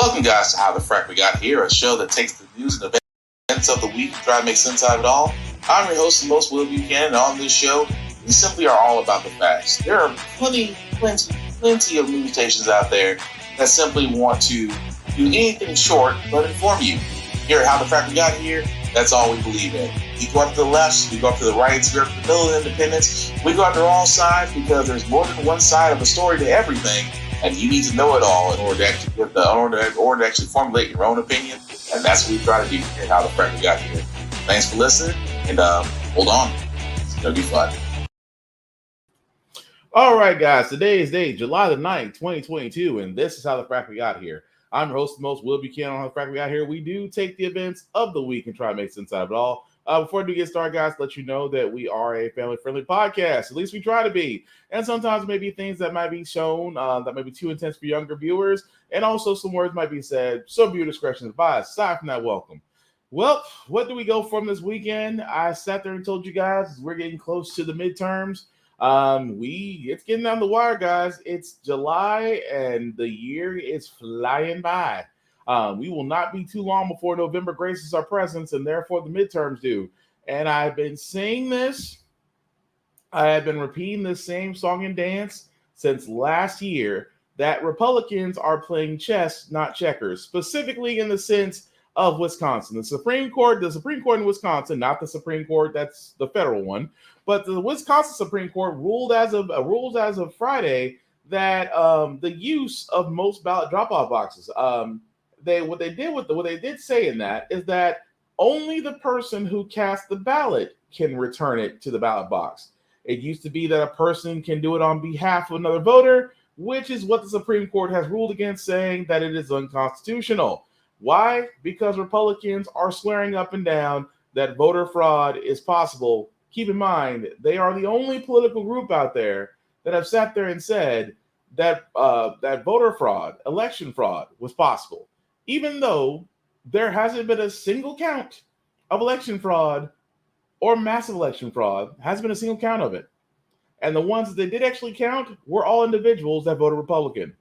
Welcome, guys, to How the Frack We Got Here, a show that takes the news and events of the week and try to make sense out of it all. I'm your host, the most Will Buchanan, and on this show, we simply are all about the facts. There are plenty of news stations out there that simply want to do anything short but inform you. Here at How the Frack We Got Here, that's all we believe in. We go up to the left, we go up to the right, we go up to the middle of independence, we go up to all sides because there's more than one side of a story to everything. And you need to know it all in order to actually formulate your own opinion. And that's what we try to do here. How the Frack We Got Here. Thanks for listening, and hold on, it's gonna be fun. All right, guys. Today is July the 9th, 2022, and this is How the Frack We Got Here. I'm your host, the most Will Buchanan. On How the Frack We Got Here, we do take the events of the week and try to make sense out of it all. Before we get started, guys, let you know that we are a family-friendly podcast. At least we try to be. And sometimes maybe things that might be shown that may be too intense for younger viewers. And also some words might be said. So viewer discretion is advised. Aside from that, welcome. Well, what do we go from this weekend? I sat there and told you guys we're getting close to the midterms. It's getting down the wire, guys. It's July and the year is flying by. We will not be too long before November graces our presence, and therefore the midterms do. And I've been saying this. I have been repeating this same song and dance since last year that Republicans are playing chess, not checkers, specifically in the sense of Wisconsin. The Supreme Court in Wisconsin, not the Supreme Court, that's the federal one, but the Wisconsin Supreme Court ruled as of Friday that the use of most ballot drop-off boxes. What they did say in that is that only the person who cast the ballot can return it to the ballot box. It used to be that a person can do it on behalf of another voter, which is what the Supreme Court has ruled against, saying that it is unconstitutional. Why? Because Republicans are swearing up and down that voter fraud is possible. Keep in mind, they are the only political group out there that have sat there and said that that voter fraud, election fraud, was possible. Even though there hasn't been a single count of election fraud or massive election fraud, hasn't been a single count of it. And the ones that they did actually count were all individuals that voted Republican.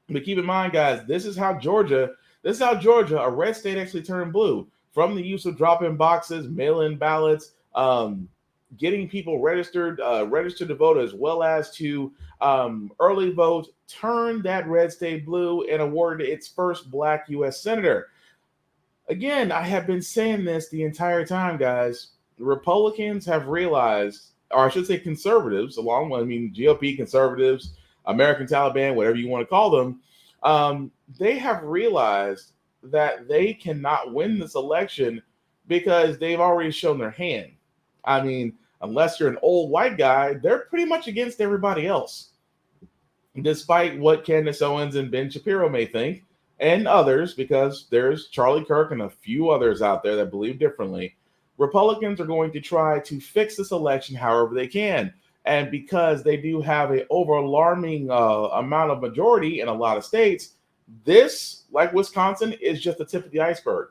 But keep in mind, guys, this is how Georgia, a red state, actually turned blue from the use of drop-in boxes, mail-in ballots, getting people registered to vote, as well as to early vote, turned that red state blue and awarded its first black U.S. senator. Again, I have been saying this the entire time, guys. The Republicans have realized, or I should say conservatives, GOP conservatives, American Taliban, whatever you want to call them, they have realized that they cannot win this election because they've already shown their hand. I mean, unless you're an old white guy, they're pretty much against everybody else. Despite what Candace Owens and Ben Shapiro may think, and others, because there's Charlie Kirk and a few others out there that believe differently, Republicans are going to try to fix this election however they can. And because they do have an over-alarming amount of majority in a lot of states, this, like Wisconsin, is just the tip of the iceberg.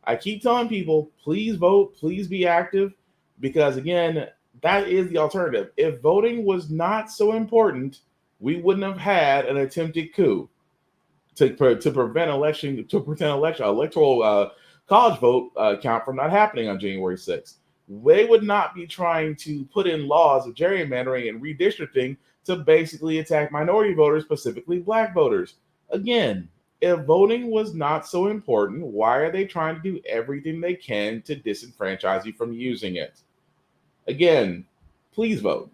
I keep telling people, please vote, please be active, because, again, that is the alternative. If voting was not so important, we wouldn't have had an attempted coup to prevent electoral college vote count from not happening on January 6th. They would not be trying to put in laws of gerrymandering and redistricting to basically attack minority voters, specifically black voters. Again, if voting was not so important, why are they trying to do everything they can to disenfranchise you from using it? Again, please vote.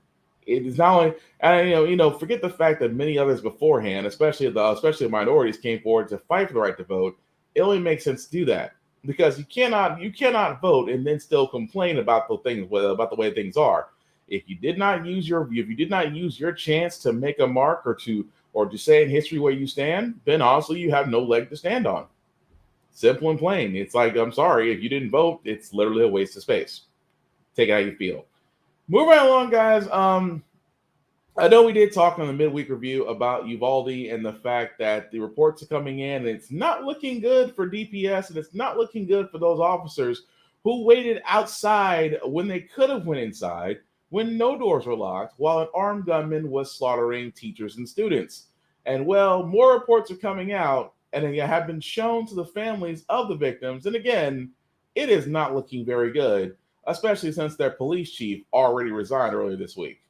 It is not only, and forget the fact that many others beforehand, especially the minorities, came forward to fight for the right to vote. It only makes sense to do that because you cannot vote and then still complain about the way things are. If you did not use your chance to make a mark or to say in history where you stand, then honestly you have no leg to stand on. Simple and plain. It's like, I'm sorry, if you didn't vote, it's literally a waste of space. Take it how you feel. Moving right along, guys. I know we did talk on the midweek review about Uvalde and the fact that the reports are coming in and it's not looking good for DPS and it's not looking good for those officers who waited outside when they could have went inside when no doors were locked while an armed gunman was slaughtering teachers and students. And well, more reports are coming out and again, have been shown to the families of the victims. And again, it is not looking very good, especially since their police chief already resigned earlier this week.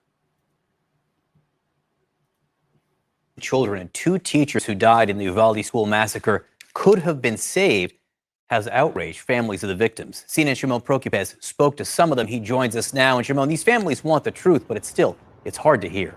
Children and 2 teachers who died in the Uvalde school massacre could have been saved has outraged families of the victims. CNN's Shimon Prokupez spoke to some of them. He joins us now. And Shimon, these families want the truth, but it's hard to hear.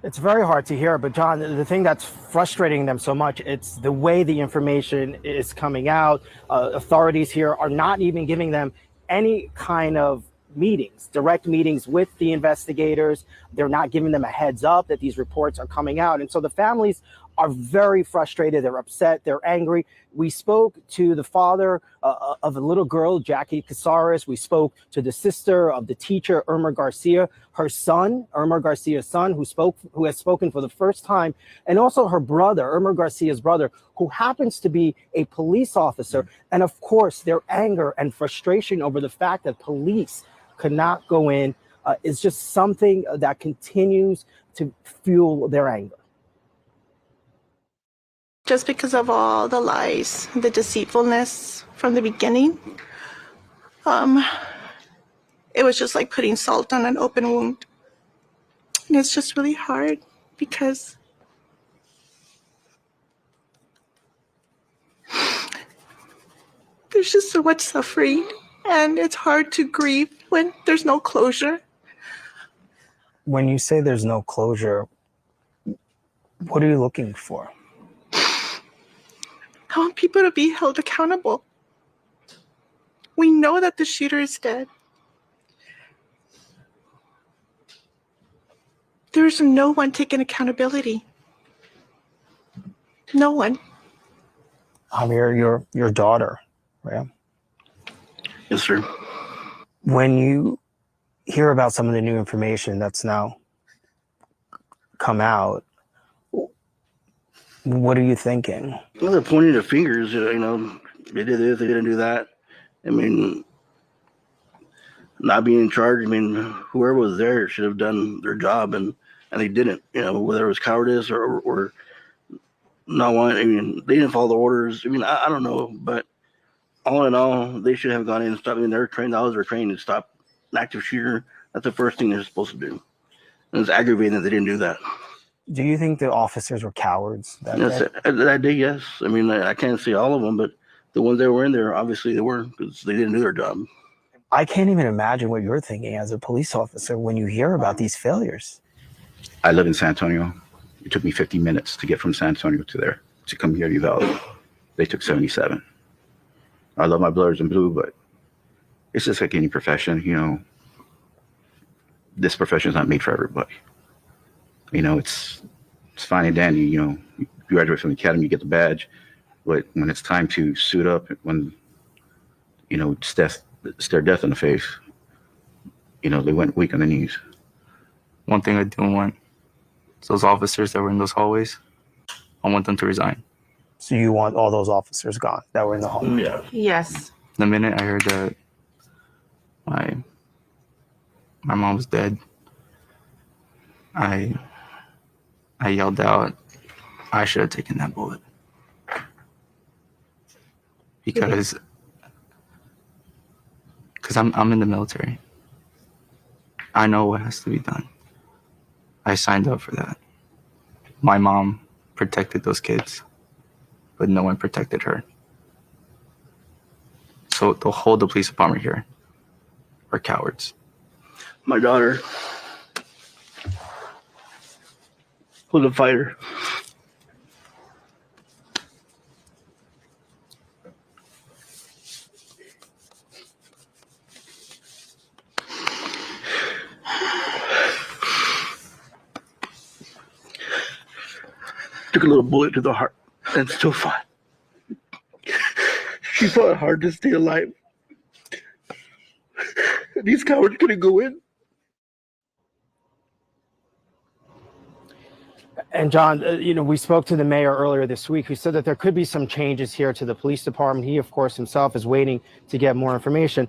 It's very hard to hear, but John, the thing that's frustrating them so much, it's the way the information is coming out. Authorities here are not even giving them any kind of meetings, direct meetings with the investigators. They're not giving them a heads up that these reports are coming out. And so the families are very frustrated. They're upset. They're angry. We spoke to the father of a little girl, Jackie Casares. We spoke to the sister of the teacher, Irma Garcia, her son, Irma Garcia's son, who has spoken for the first time, and also her brother, Irma Garcia's brother, who happens to be a police officer. And of course, their anger and frustration over the fact that police could not go in is just something that continues to fuel their anger. Just because of all the lies, the deceitfulness from the beginning, it was just like putting salt on an open wound. And it's just really hard because there's just so much suffering, and it's hard to grieve when there's no closure. When you say there's no closure, what are you looking for? I want people to be held accountable. We know that the shooter is dead. There's no one taking accountability. No one. Javier, your daughter, right? Yes, sir. When you hear about some of the new information that's now come out, what are you thinking? Well, they're pointing their fingers, they did this, they didn't do that. I mean, not being in charge, whoever was there should have done their job, and they didn't, whether it was cowardice or not wanting, they didn't follow the orders. I don't know, but all in all, they should have gone in and stopped. They're trained, they're trained to stop an active shooter. That's the first thing they're supposed to do. And it's aggravating that they didn't do that. Do you think the officers were cowards that day? That day, yes. I can't say all of them, but the ones that were in there, obviously they were, because they didn't do their job. I can't even imagine what you're thinking as a police officer when you hear about these failures. I live in San Antonio. It took me 50 minutes to get from San Antonio to there, to come here to Uvalde. They took 77. I love my brothers in blue, but it's just like any profession, this profession is not made for everybody. It's fine and dandy, you graduate from the academy, you get the badge, but when it's time to suit up, when, stare death in the face, they went weak on the knees. One thing I don't want is those officers that were in those hallways, I want them to resign. So you want all those officers gone that were in the hall? Yeah. Yes. The minute I heard that my mom was dead, I yelled out, I should have taken that bullet. Because I'm in the military. I know what has to be done. I signed up for that. My mom protected those kids, but no one protected her. So the whole the police department here are cowards. My daughter was a fighter. Took a little bullet to the heart and still fought. She fought hard to stay alive. These cowards couldn't go in. And John, we spoke to the mayor earlier this week, who said that there could be some changes here to the police department. He, of course, himself is waiting to get more information.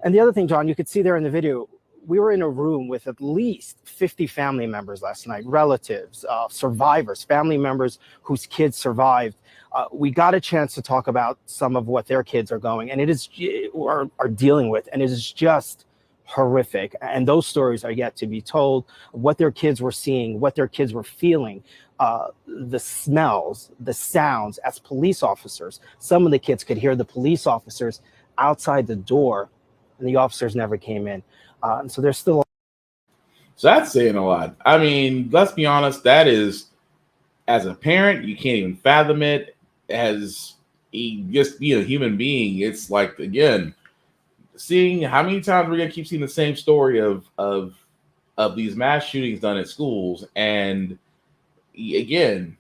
And the other thing, John, you could see there in the video, we were in a room with at least 50 family members last night, relatives, survivors, family members whose kids survived. We got a chance to talk about some of what their kids are going and are dealing with, and it is just horrific. And those stories are yet to be told, what their kids were seeing, what their kids were feeling, the smells, the sounds. As police officers, some of the kids could hear the police officers outside the door, and the officers never came in. And so there's still. So that's saying a lot. I mean, let's be honest, that is, as a parent, you can't even fathom it. As just being a human being, it's like, again, seeing how many times we're gonna keep seeing the same story of these mass shootings done at schools. And again,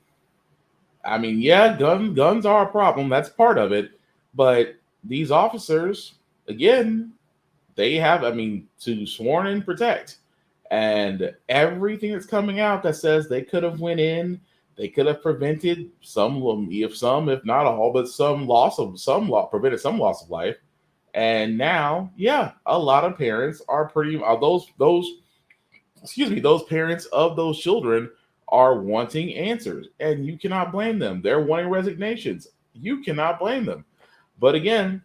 I mean, yeah, guns are a problem. That's part of it. But these officers, again, they have, I mean, to sworn and protect. And everything that's coming out that says they could have went in, they could have prevented if not all, but prevented some loss of life. And now, yeah, a lot of parents are those parents of those children are wanting answers, and you cannot blame them. They're wanting resignations. You cannot blame them. But again,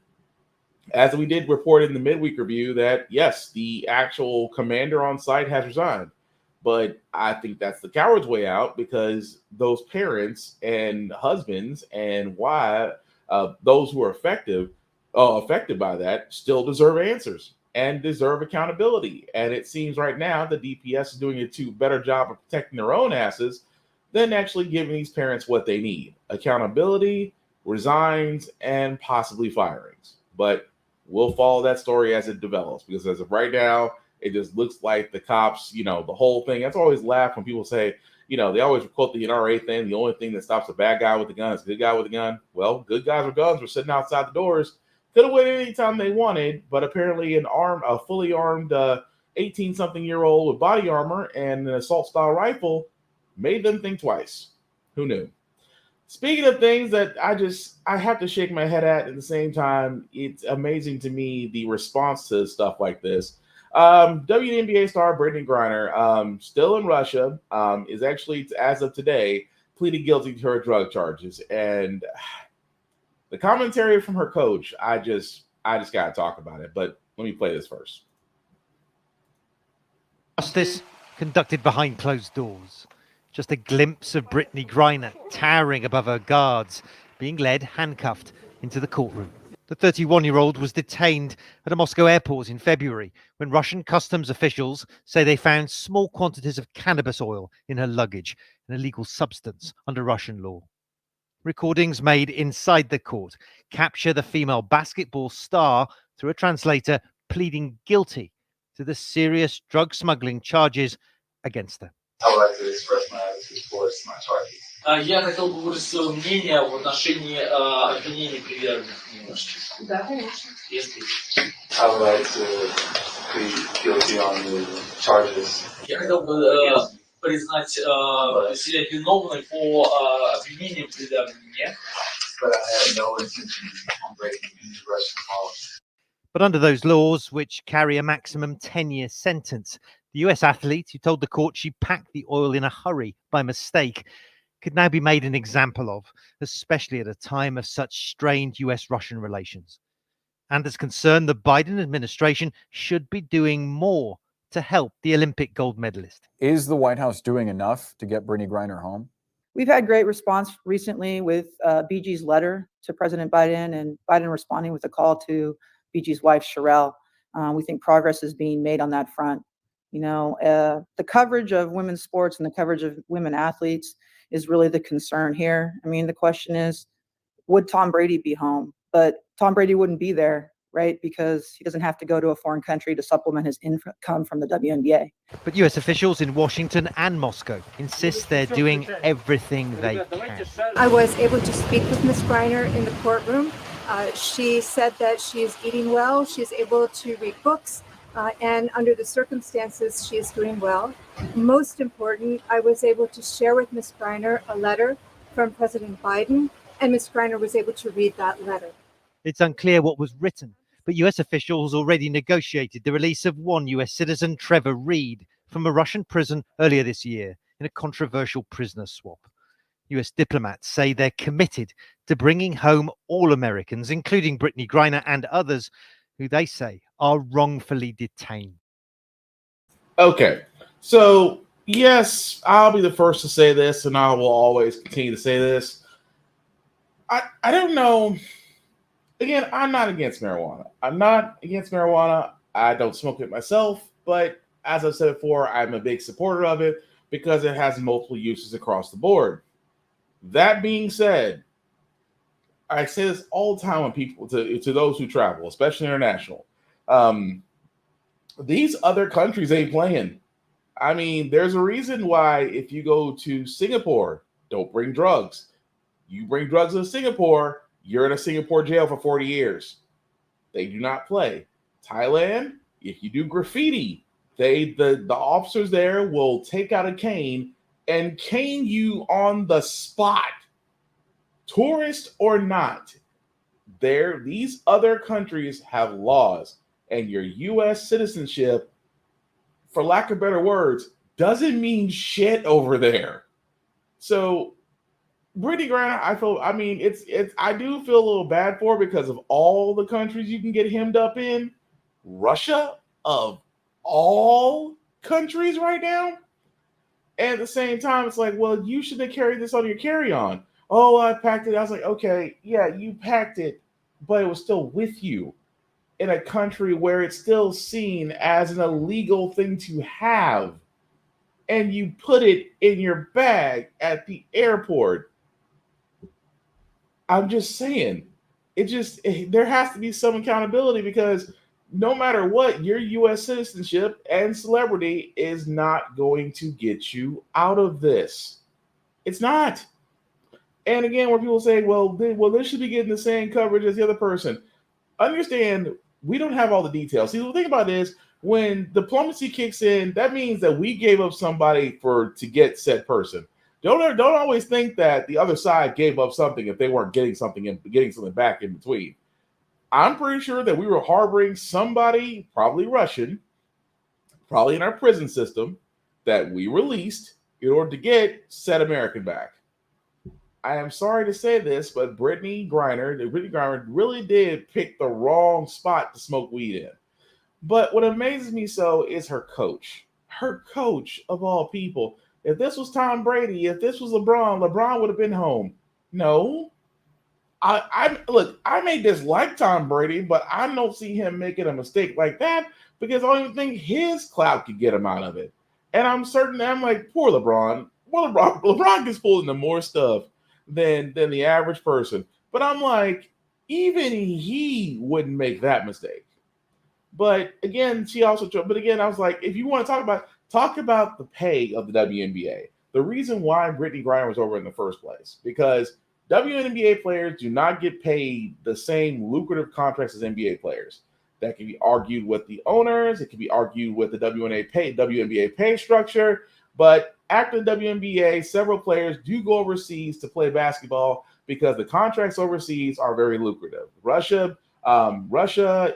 as we did report in the midweek review, that yes, the actual commander on site has resigned. But I think that's the coward's way out, because those parents and husbands and those who are affected by that still deserve answers and deserve accountability. And it seems right now the DPS is doing a better job of protecting their own asses than actually giving these parents what they need: accountability, resigns, and possibly firings. But we'll follow that story as it develops, because as of right now, it just looks like the cops, the whole thing. That's always laugh when people say, they always quote the NRA thing. The only thing that stops a bad guy with a gun is a good guy with a gun. Well, good guys with guns were sitting outside the doors. Could have went anytime they wanted, but apparently a fully armed 18-something-year-old with body armor and an assault-style rifle made them think twice. Who knew? Speaking of things that I have to shake my head at the same time, it's amazing to me the response to stuff like this. WNBA star Brittany Greiner, still in Russia, is actually, as of today, pleaded guilty to her drug charges. And the commentary from her coach, I just got to talk about it. But let me play this first. Justice conducted behind closed doors. Just a glimpse of Brittany Greiner towering above her guards, being led handcuffed into the courtroom. The 31-year-old was detained at a Moscow airport in February when Russian customs officials say they found small quantities of cannabis oil in her luggage, an illegal substance under Russian law. Recordings made inside the court capture the female basketball star, through a translator, pleading guilty to the serious drug smuggling charges against her. I would like to express my attitude towards my charges. Я хотел бы выразить свое мнение в отношении обвинений, предъявленных мне. Да, конечно. I would like to plead guilty on the charges. Я хотел бы признать себя виновной по обвинениям, предъявленным мне. But I had no intention on breaking any Russian laws. But under those laws, which carry a maximum 10-year sentence, the US athlete who told the court she packed the oil in a hurry by mistake could now be made an example of, especially at a time of such strained US-Russian relations. And is concerned the Biden administration should be doing more to help the Olympic gold medalist. Is the White House doing enough to get Brittany Greiner home? We've had great response recently with BG's letter to President Biden, and Biden responding with a call to BG's wife, Sherelle. We think progress is being made on that front. The coverage of women's sports and the coverage of women athletes is really the concern here. I mean, the question is, would Tom Brady be home? But Tom Brady wouldn't be there, right? Because he doesn't have to go to a foreign country to supplement his income from the WNBA. But US officials in Washington and Moscow insist they're doing everything they can. I was able to speak with Ms. Greiner in the courtroom. She said that she is eating well, she's able to read books, and under the circumstances, she is doing well. Most important, I was able to share with Ms. Greiner a letter from President Biden, and Ms. Greiner was able to read that letter. It's unclear what was written, But US officials already negotiated the release of one US citizen, Trevor Reed, from a Russian prison earlier this year in a controversial prisoner swap. US diplomats say they're committed to bringing home all Americans, including Brittany Greiner and others who they say are wrongfully detained. Okay, so yes, I'll be the first to say this, and I will always continue to say this. I don't know. Again, I'm not against marijuana. I'm not against marijuana. I don't smoke it myself, but as I've said before, I'm a big supporter of it because it has multiple uses across the board. That being said, I say this all the time when people to those who travel, especially international. These other countries ain't playing. I mean, there's a reason why if you go to Singapore, don't bring drugs. You bring drugs to Singapore, you're in a Singapore jail for 40 years. They do not play. Thailand, if you do graffiti, the officers there will take out a cane and cane you on the spot. Tourist or not, these other countries have laws, and your U.S. citizenship, for lack of better words, doesn't mean shit over there. So Brittany Greiner, I do feel a little bad for her because of all the countries you can get hemmed up in. Russia, of all countries right now. And at the same time, it's like, well, you should have carried this on your carry-on. Oh, I packed it. I was like, okay, yeah, you packed it, but it was still with you in a country where it's still seen as an illegal thing to have. And you put it in your bag at the airport. I'm just saying, there has to be some accountability because no matter what, your U.S. citizenship and celebrity is not going to get you out of this. It's not. And again, where people say, well, this should be getting the same coverage as the other person. Understand, we don't have all the details. See, the thing about it is, when diplomacy kicks in, that means that we gave up somebody to get said person. Don't always think that the other side gave up something if they weren't getting something back in between. I'm pretty sure that we were harboring somebody, probably Russian, probably in our prison system, that we released in order to get said American back. I am sorry to say this, but Brittany Greiner really did pick the wrong spot to smoke weed in. But what amazes me so is her coach. Her coach, of all people. If this was Tom Brady, if this was LeBron would have been home. No. I may dislike Tom Brady, but I don't see him making a mistake like that because I don't even think his clout could get him out of it. And I'm like, poor LeBron. Well, LeBron gets pulled into more stuff than the average person. But I'm like, even he wouldn't make that mistake. But again, I was like, if you want to talk about the pay of the WNBA, the reason why Brittany Greiner was over in the first place, because WNBA players do not get paid the same lucrative contracts as NBA players. That can be argued with the owners. It can be argued with the WNBA pay structure. But after the WNBA, several players do go overseas to play basketball because the contracts overseas are very lucrative. Russia,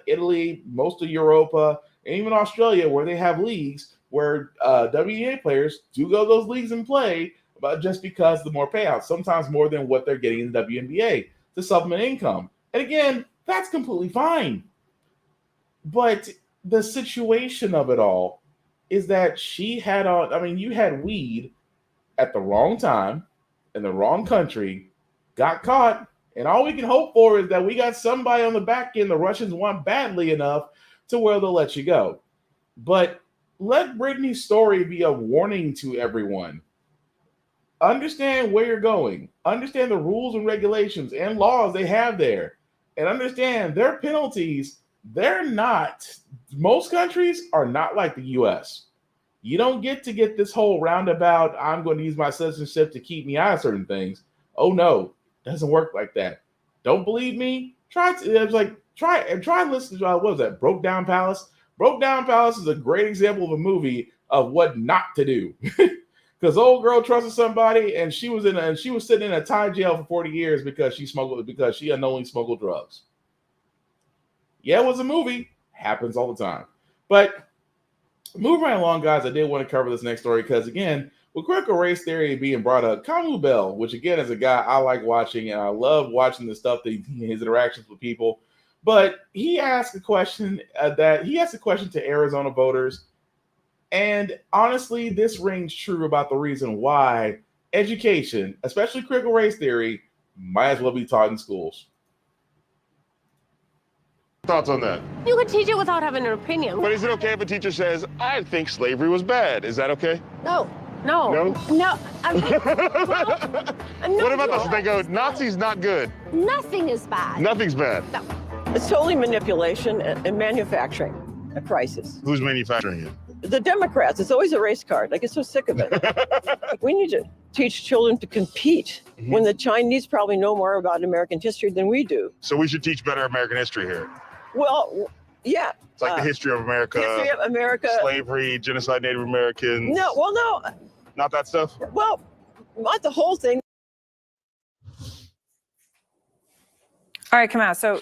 Italy, most of Europa, and even Australia, where they have leagues where WNBA players do go to those leagues and play, but just because the more payouts, sometimes more than what they're getting in the WNBA to supplement income. And again, that's completely fine. But the situation of it all is that you had weed at the wrong time in the wrong country, got caught, and all we can hope for is that we got somebody on the back end the Russians want badly enough to where they'll let you go. But let Brittany's story be a warning to everyone. Understand where you're going. Understand the rules and regulations and laws they have there. And understand their penalties, most countries are not like the U.S. You don't get this whole roundabout, I'm going to use my citizenship to keep me out of certain things. Oh, no. Doesn't work like that. Don't believe me? Try and listen to what was that? Broke Down Palace. Broke Down Palace is a great example of a movie of what not to do. Because old girl trusted somebody, and she was sitting in a Thai jail for 40 years because she unknowingly smuggled drugs. Yeah, it was a movie. Happens all the time. But moving right along, guys, I did want to cover this next story because, again, with critical race theory being brought up, Kamu Bell, which, again, is a guy I like watching, and I love watching the stuff that his interactions with people. But he asked a question to Arizona voters. And honestly, this rings true about the reason why education, especially critical race theory, might as well be taught in schools. Thoughts on that? You could teach it without having an opinion. But is it okay if a teacher says, I think slavery was bad? Is that okay? No. No. No? No. I mean, What about this? They go, Nazis not good. Nothing is bad. Nothing's bad. No. It's totally manipulation and manufacturing a crisis. Who's manufacturing it? The Democrats. It's always a race card. I get so sick of it. We need to teach children to compete when the Chinese probably know more about American history than we do. So we should teach better American history here. Well, yeah. It's like the history of America. History of America. Slavery, genocide, Native Americans. No, well, no. Not that stuff? Well, not the whole thing. All right, come on. So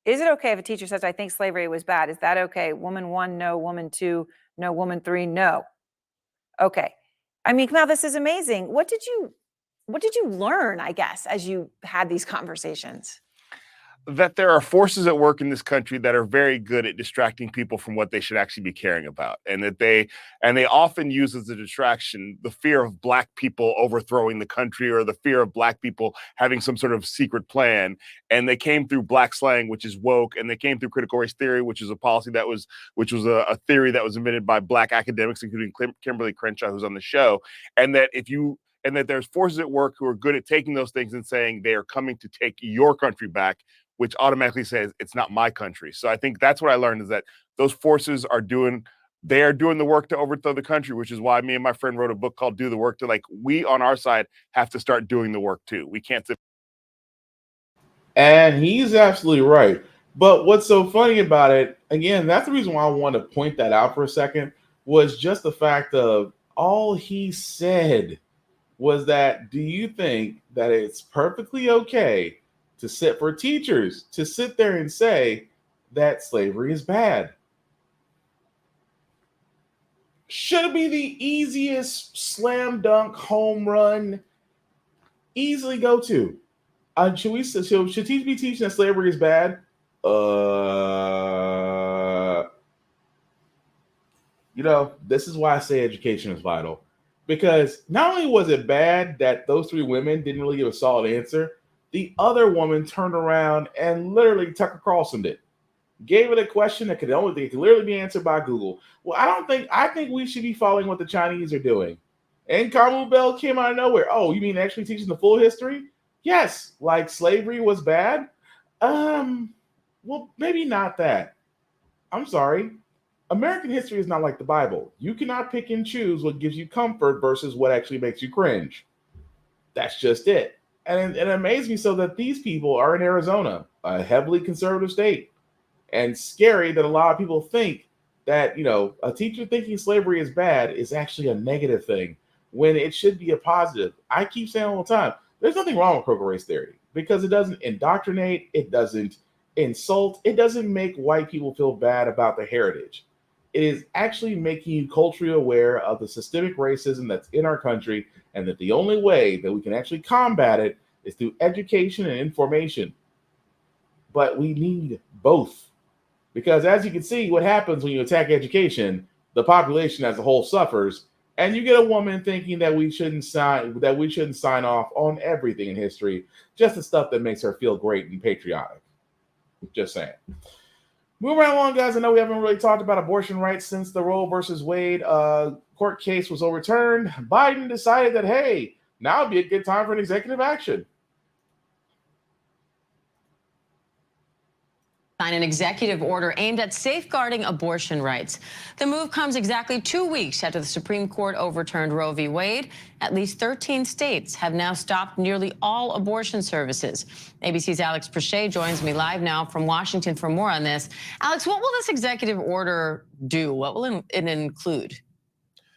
is it okay if a teacher says, I think slavery was bad? Is that okay? Woman 1, no. Woman 2, no. Woman 3, no. Okay. I mean, Kamau, this is amazing. What did you learn, I guess, as you had these conversations? That there are forces at work in this country that are very good at distracting people from what they should actually be caring about. And that they often use as a distraction the fear of Black people overthrowing the country or the fear of Black people having some sort of secret plan. And they came through Black slang, which is woke, and they came through critical race theory, which is a policy which was a theory that was invented by Black academics, including Kimberly Crenshaw, who's on the show. And that there's forces at work who are good at taking those things and saying they are coming to take your country back, which automatically says it's not my country. So I think that's what I learned, is that those forces are doing the work to overthrow the country, which is why me and my friend wrote a book called Do the Work. To we on our side have to start doing the work too. We can't sit. And he's absolutely right. But what's so funny about it, again, that's the reason why I want to point that out for a second, was just the fact of all he said was that, do you think that it's perfectly okay for teachers to sit there and say that slavery is bad? Should it be the easiest slam dunk home run, easily go to? Should teachers be teaching that slavery is bad? This is why I say education is vital, because not only was it bad that those three women didn't really give a solid answer, the other woman turned around and literally Tucker Carlsoned it. Gave it a question that could literally be answered by Google. Well, I think we should be following what the Chinese are doing. And Kamu Bell came out of nowhere. Oh, you mean actually teaching the full history? Yes, like slavery was bad. Well, maybe not that. I'm sorry. American history is not like the Bible. You cannot pick and choose what gives you comfort versus what actually makes you cringe. That's just it. And it amazed me so that these people are in Arizona, a heavily conservative state. And scary that a lot of people think that, a teacher thinking slavery is bad is actually a negative thing when it should be a positive. I keep saying all the time, there's nothing wrong with critical race theory because it doesn't indoctrinate, it doesn't insult, it doesn't make white people feel bad about their heritage. It is actually making you culturally aware of the systemic racism that's in our country, and that the only way that we can actually combat it is through education and information. But we need both. Because as you can see, what happens when you attack education, the population as a whole suffers, and you get a woman thinking that we shouldn't sign off on everything in history, just the stuff that makes her feel great and patriotic. Just saying. Moving right along, guys. I know we haven't really talked about abortion rights since the Roe versus Wade court case was overturned. Biden decided that, hey, now would be a good time for an executive action. Sign an executive order aimed at safeguarding abortion rights. The move comes exactly 2 weeks after the Supreme Court overturned Roe v. Wade. At least 13 states have now stopped nearly all abortion services. ABC's Alex Prochet joins me live now from Washington for more on this. Alex, what will this executive order do? What will it include?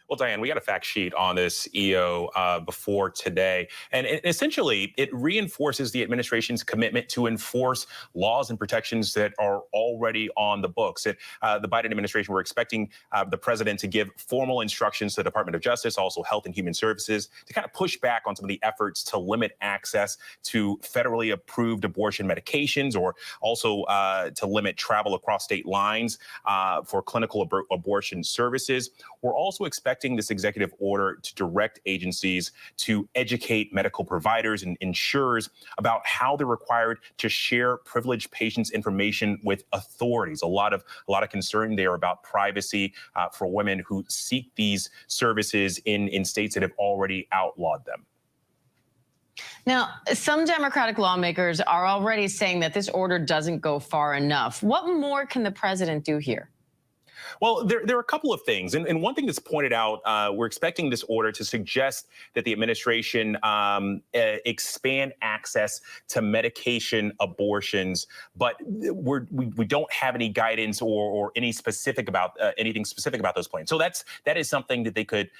Well, Diane, we got a fact sheet on this EO before today, and essentially it reinforces the administration's commitment to enforce laws and protections that are already on the books. The Biden administration, we're expecting the president to give formal instructions to the Department of Justice, also Health and Human Services, to kind of push back on some of the efforts to limit access to federally approved abortion medications, or also to limit travel across state lines for clinical abortion services. We're also expecting this executive order to direct agencies to educate medical providers and insurers about how they're required to share privileged patients' information with authorities. A lot of concern there about privacy for women who seek these services in states that have already outlawed them. Now, some Democratic lawmakers are already saying that this order doesn't go far enough. What more can the president do here? Well, there are a couple of things. And one thing that's pointed out, we're expecting this order to suggest that the administration expand access to medication abortions, but we don't have any guidance or any specific about anything specific about those plans. So that is something that they could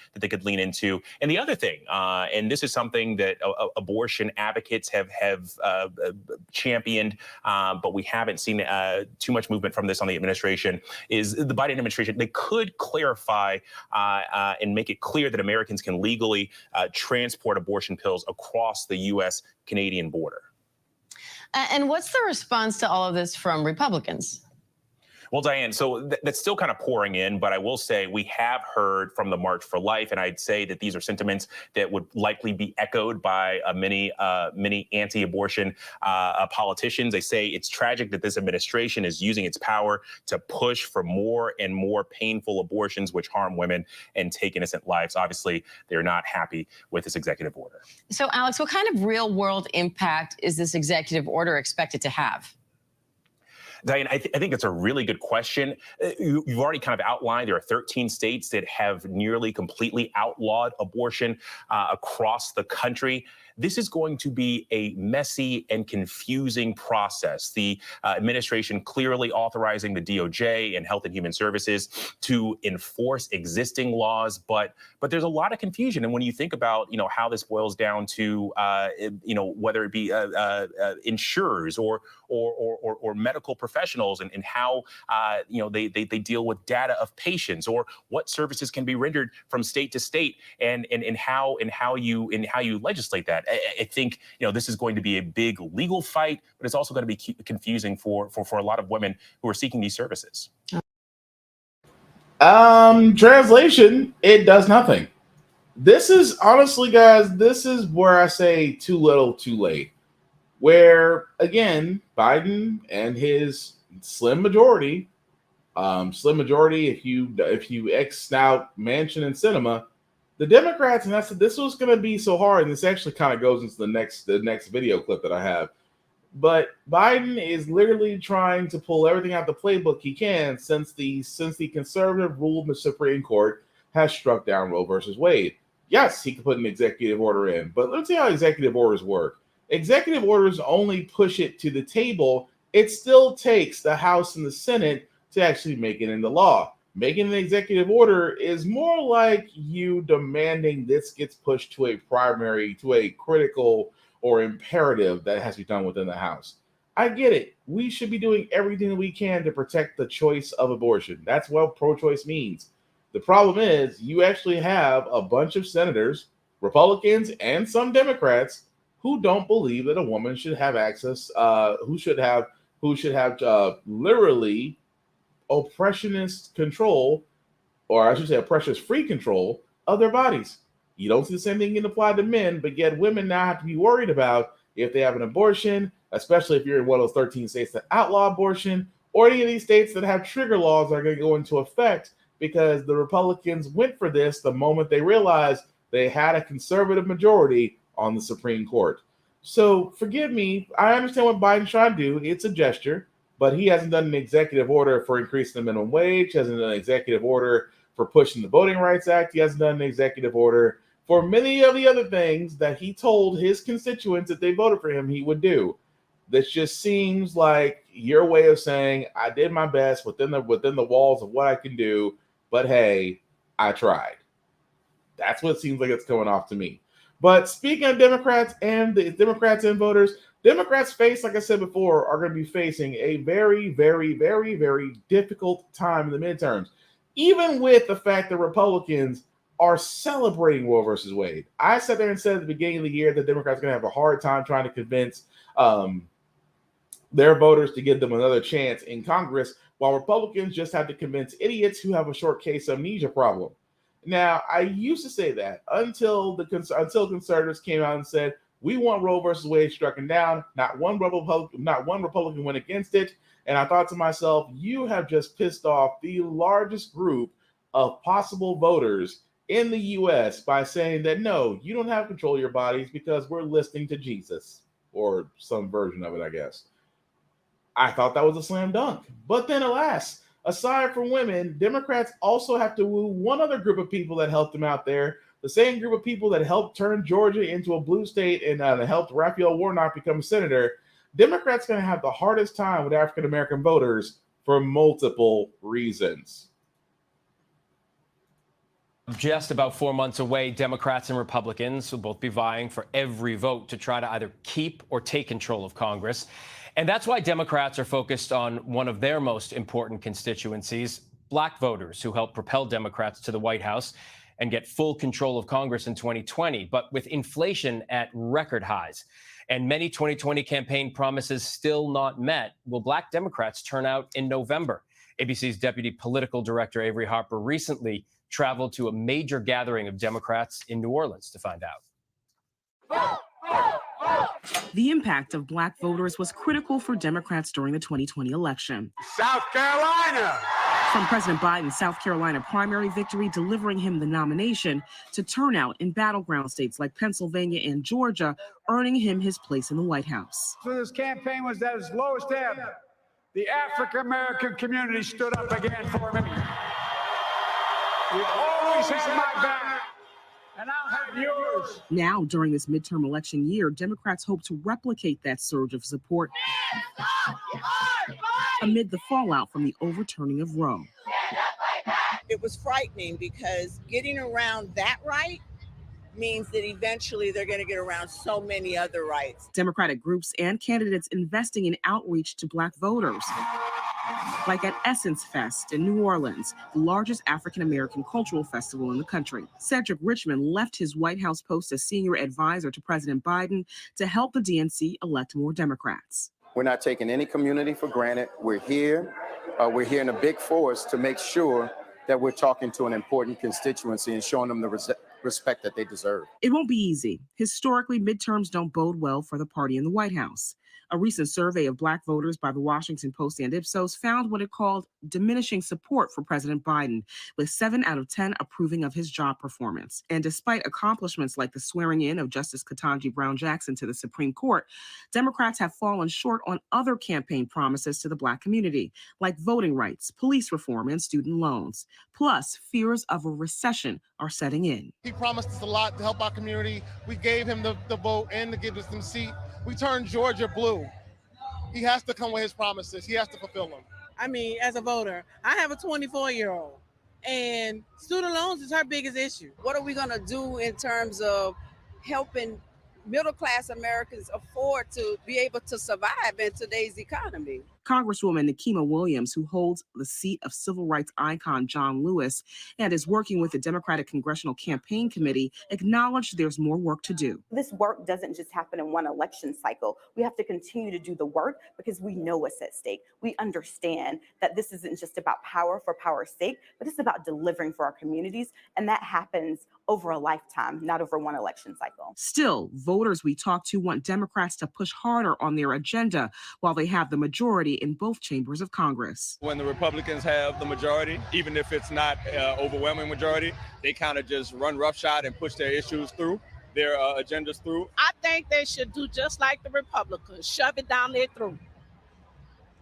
lean into. And the other thing, and this is something that abortion advocates have championed, but we haven't seen too much movement from this on the administration, is the Biden administration. They could clarify and make it clear that Americans can legally transport abortion pills across the U.S.-Canadian border. And what's the response to all of this from Republicans? Well, Diane, so that's still kind of pouring in, but I will say we have heard from the March for Life, and I'd say that these are sentiments that would likely be echoed by many anti-abortion politicians. They say it's tragic that this administration is using its power to push for more and more painful abortions, which harm women and take innocent lives. Obviously, they're not happy with this executive order. So, Alex, what kind of real-world impact is this executive order expected to have? Diane, I think it's a really good question. You've already kind of outlined there are 13 states that have nearly completely outlawed abortion across the country. This is going to be a messy and confusing process. The administration clearly authorizing the DOJ and Health and Human Services to enforce existing laws, but there's a lot of confusion. And when you think about how this boils down to whether it be insurers or medical professionals and how they deal with data of patients, or what services can be rendered from state to state, and how you legislate that. I think this is going to be a big legal fight, but it's also going to be confusing for a lot of women who are seeking these services. Translation, it does nothing. This is honestly, guys, this is where I say too little, too late. Where again, Biden and his slim majority, if you X out Manchin and Sinema, the Democrats, and this was going to be so hard, and this actually kind of goes into the next video clip that I have. But Biden is literally trying to pull everything out the playbook he can since the conservative rule in the Supreme Court has struck down Roe versus Wade. Yes, he could put an executive order in, but let's see how executive orders work. Executive orders only push it to the table. It still takes the House and the Senate to actually make it into law. Making an executive order is more like you demanding this gets pushed to a critical or imperative that has to be done within the House. I get it. We should be doing everything that we can to protect the choice of abortion. That's what pro-choice means. The problem is you actually have a bunch of senators, Republicans and some Democrats, who don't believe that a woman should have access, who should have literally oppressionist control, or I should say oppressionist-free control of their bodies. You don't see the same thing getting applied to men, but yet women now have to be worried about if they have an abortion, especially if you're in one of those 13 states that outlaw abortion, or any of these states that have trigger laws that are going to go into effect because the Republicans went for this the moment they realized they had a conservative majority on the Supreme Court. So forgive me, I understand what Biden's trying to do. It's a gesture, but he hasn't done an executive order for increasing the minimum wage, hasn't done an executive order for pushing the Voting Rights Act, he hasn't done an executive order for many of the other things that he told his constituents that they voted for him he would do. This just seems like your way of saying, I did my best within the walls of what I can do, but hey, I tried. That's what it seems like it's going off to me. But speaking of Democrats and the Democrats and voters, Democrats face, like I said before, are going to be facing a very, very, very, very difficult time in the midterms. Even with the fact that Republicans are celebrating Roe versus Wade. I sat there and said at the beginning of the year that Democrats are going to have a hard time trying to convince their voters to give them another chance in Congress, while Republicans just have to convince idiots who have a short case amnesia problem. Now, I used to say that until conservatives came out and said, we want Roe versus Wade stricken down. Not one Republican went against it. And I thought to myself, you have just pissed off the largest group of possible voters in the U.S. by saying that, no, you don't have control of your bodies because we're listening to Jesus, or some version of it, I guess. I thought that was a slam dunk. But then, alas, aside from women, Democrats also have to woo one other group of people that helped them out there, the same group of people that helped turn Georgia into a blue state and helped Raphael Warnock become a senator. Democrats are going to have the hardest time with African-American voters for multiple reasons. Just about 4 months away, Democrats and Republicans will both be vying for every vote to try to either keep or take control of Congress. And that's why Democrats are focused on one of their most important constituencies, Black voters who helped propel Democrats to the White House and get full control of Congress in 2020. But with inflation at record highs and many 2020 campaign promises still not met, will Black Democrats turn out in November? ABC's Deputy Political Director Avery Harper recently traveled to a major gathering of Democrats in New Orleans to find out. The impact of Black voters was critical for Democrats during the 2020 election. South Carolina! From President Biden's South Carolina primary victory, delivering him the nomination, to turnout in battleground states like Pennsylvania and Georgia, earning him his place in the White House. So this campaign was at its lowest ebb. The African-American community stood up again for me. You always had my back, and I'll have yours. Now, during this midterm election year, Democrats hope to replicate that surge of support amid the fallout from the overturning of Roe. It was frightening because getting around that right means that eventually they're going to get around so many other rights. Democratic groups and candidates investing in outreach to Black voters, like at Essence Fest in New Orleans, the largest African-American cultural festival in the country. Cedric Richmond left his White House post as senior advisor to President Biden to help the DNC elect more Democrats. We're not taking any community for granted. We're here in a big force to make sure that we're talking to an important constituency and showing them the respect that they deserve. It won't be easy. Historically, midterms don't bode well for the party in the White House. A recent survey of Black voters by the Washington Post and Ipsos found what it called diminishing support for President Biden, with 7 out of 10 approving of his job performance. And despite accomplishments like the swearing in of Justice Ketanji Brown Jackson to the Supreme Court, Democrats have fallen short on other campaign promises to the Black community, like voting rights, police reform, and student loans. Plus, fears of a recession are setting in. He promised us a lot to help our community. We gave him the vote and to give us some seat. We turned Georgia blue. He has to come with his promises. He has to fulfill them. I mean, as a voter, I have a 24-year-old, and student loans is her biggest issue. What are we going to do in terms of helping middle-class Americans afford to be able to survive in today's economy? Congresswoman Nikema Williams, who holds the seat of civil rights icon John Lewis and is working with the Democratic Congressional Campaign Committee, acknowledged there's more work to do. This work doesn't just happen in one election cycle. We have to continue to do the work because we know what's at stake. We understand that this isn't just about power for power's sake, but it's about delivering for our communities. And that happens over a lifetime, not over one election cycle. Still, voters we talk to want Democrats to push harder on their agenda while they have the majority in both chambers of Congress. When the Republicans have the majority, even if it's not overwhelming majority, they kind of just run roughshod and push their issues through, their agendas through. I think they should do just like the Republicans, shove it down their throat.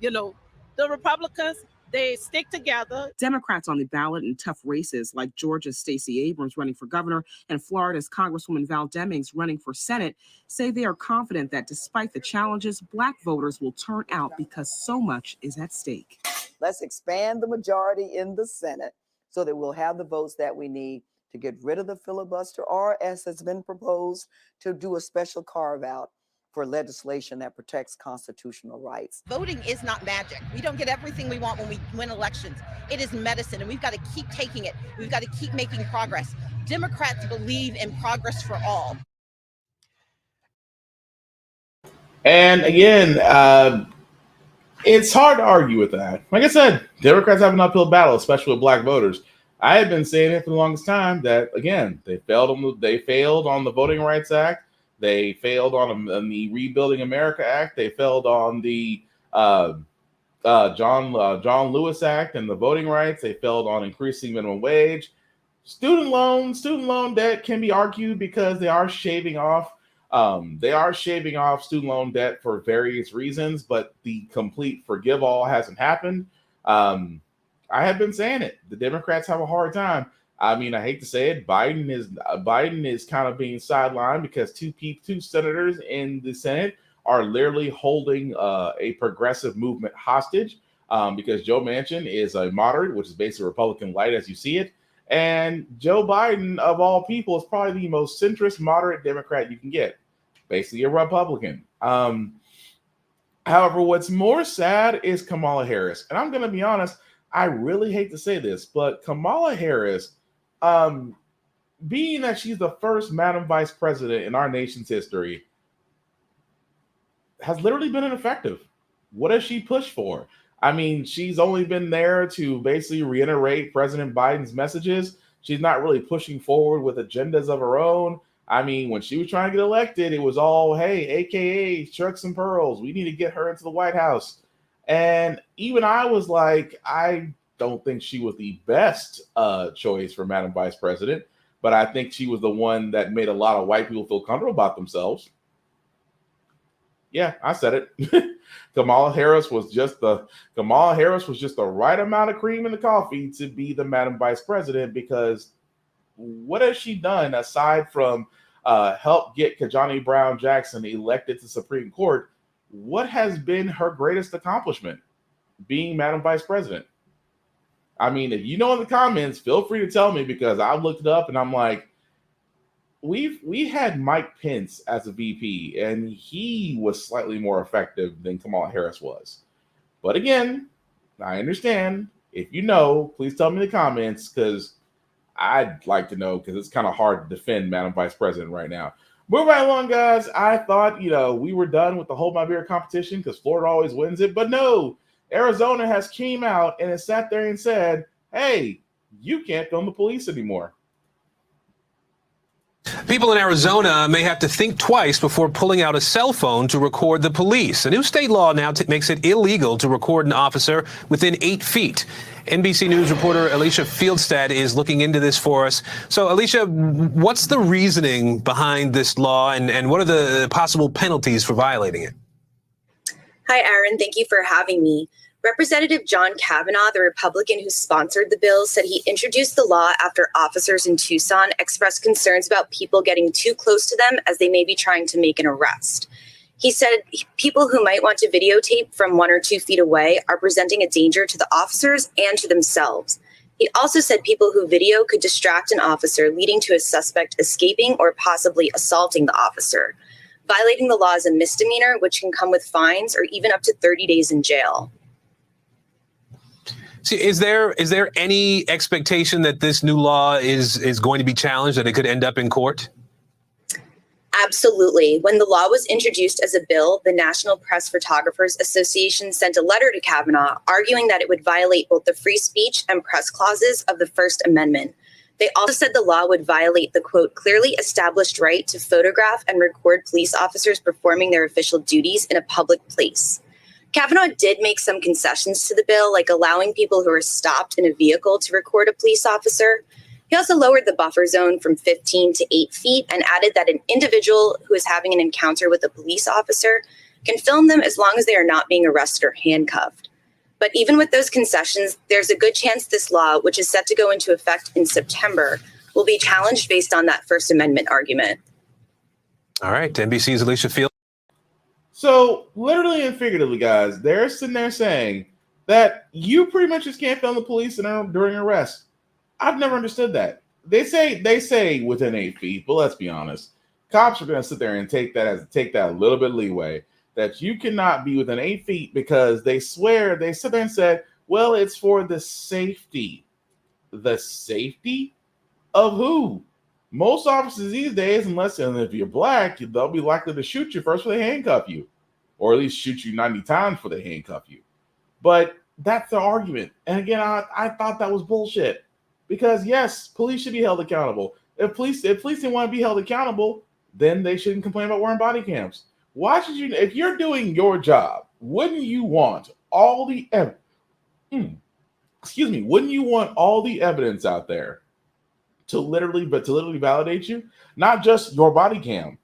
You know, the Republicans, they stick together. Democrats on the ballot in tough races like Georgia's Stacey Abrams running for governor and Florida's Congresswoman Val Demings running for Senate say they are confident that despite the challenges, Black voters will turn out because so much is at stake. Let's expand the majority in the Senate so that we'll have the votes that we need to get rid of the filibuster, or as has been proposed, to do a special carve out for legislation that protects constitutional rights. Voting is not magic. We don't get everything we want when we win elections. It is medicine, and we've got to keep taking it. We've got to keep making progress. Democrats believe in progress for all. And again, it's hard to argue with that. Like I said, Democrats have an uphill battle, especially with black voters. I have been saying it for the longest time that, again, they failed on the Voting Rights Act. They failed on the Rebuilding America Act. They failed on the John Lewis Act and the voting rights. They failed on increasing minimum wage. Student loan debt can be argued because they are shaving off student loan debt for various reasons, but the complete forgive all hasn't happened. I have been saying it. The Democrats have a hard time. I mean, I hate to say it, Biden is kind of being sidelined because two senators in the Senate are literally holding a progressive movement hostage because Joe Manchin is a moderate, which is basically Republican light as you see it. And Joe Biden, of all people, is probably the most centrist moderate Democrat you can get, basically a Republican. However, what's more sad is Kamala Harris. And I'm going to be honest, I really hate to say this, but Kamala Harris, being that she's the first Madam Vice President in our nation's history, has literally been ineffective. What has she pushed for? I mean, she's only been there to basically reiterate President Biden's messages. She's not really pushing forward with agendas of her own. I mean, when she was trying to get elected, it was all, hey, AKA Sharks and Pearls. We need to get her into the White House. And even I was like, I don't think she was the best choice for Madam Vice President, but I think she was the one that made a lot of white people feel comfortable about themselves. Yeah, I said it. Kamala Harris was just the right amount of cream in the coffee to be the Madam Vice President, because what has she done aside from help get Ketanji Brown Jackson elected to Supreme Court? What has been her greatest accomplishment? Being Madam Vice President. I mean, if you know in the comments, feel free to tell me, because I looked it up and I'm like, we had Mike Pence as a VP, and he was slightly more effective than Kamala Harris was. But again, I understand. If you know, please tell me in the comments, because I'd like to know, because it's kind of hard to defend Madam Vice President right now. Moving right along, guys. I thought, we were done with the Hold My Beer competition because Florida always wins it. But no, Arizona has came out and has sat there and said, hey, you can't film the police anymore. People in Arizona may have to think twice before pulling out a cell phone to record the police. A new state law now makes it illegal to record an officer within 8 feet. NBC News reporter Alicia Fieldstad is looking into this for us. So, Alicia, what's the reasoning behind this law, and what are the possible penalties for violating it? Hi, Aaron. Thank you for having me. Representative John Kavanaugh, the Republican who sponsored the bill, said he introduced the law after officers in Tucson expressed concerns about people getting too close to them as they may be trying to make an arrest. He said people who might want to videotape from 1 or 2 feet away are presenting a danger to the officers and to themselves. He also said people who video could distract an officer, leading to a suspect escaping or possibly assaulting the officer. Violating the law is a misdemeanor, which can come with fines or even up to 30 days in jail. See, is there any expectation that this new law is going to be challenged, that it could end up in court? Absolutely. When the law was introduced as a bill, the National Press Photographers Association sent a letter to Kavanaugh arguing that it would violate both the free speech and press clauses of the First Amendment. They also said the law would violate the, quote, clearly established right to photograph and record police officers performing their official duties in a public place. Kavanaugh did make some concessions to the bill, like allowing people who are stopped in a vehicle to record a police officer. He also lowered the buffer zone from 15 to 8 feet and added that an individual who is having an encounter with a police officer can film them as long as they are not being arrested or handcuffed. But even with those concessions, there's a good chance this law, which is set to go into effect in September, will be challenged based on that First Amendment argument. All right, NBC's Alicia Field. So literally and figuratively, guys, they're sitting there saying that you pretty much just can't film the police during arrest. I've never understood that. they say within 8 feet, but let's be honest. Cops are going to sit there and take that a little bit leeway that you cannot be within 8 feet because they sit there and said, well, it's for the safety. The safety of who? Most officers these days, if you're black, they'll be likely to shoot you first before they handcuff you, or at least shoot you 90 times before they handcuff you. But that's the argument. And again, I thought that was bullshit because yes, police should be held accountable. If police didn't want to be held accountable, then they shouldn't complain about wearing body cams. Why should you? If you're doing your job, wouldn't you want all the wouldn't you want all the evidence out there to literally validate you? Not just your body cam,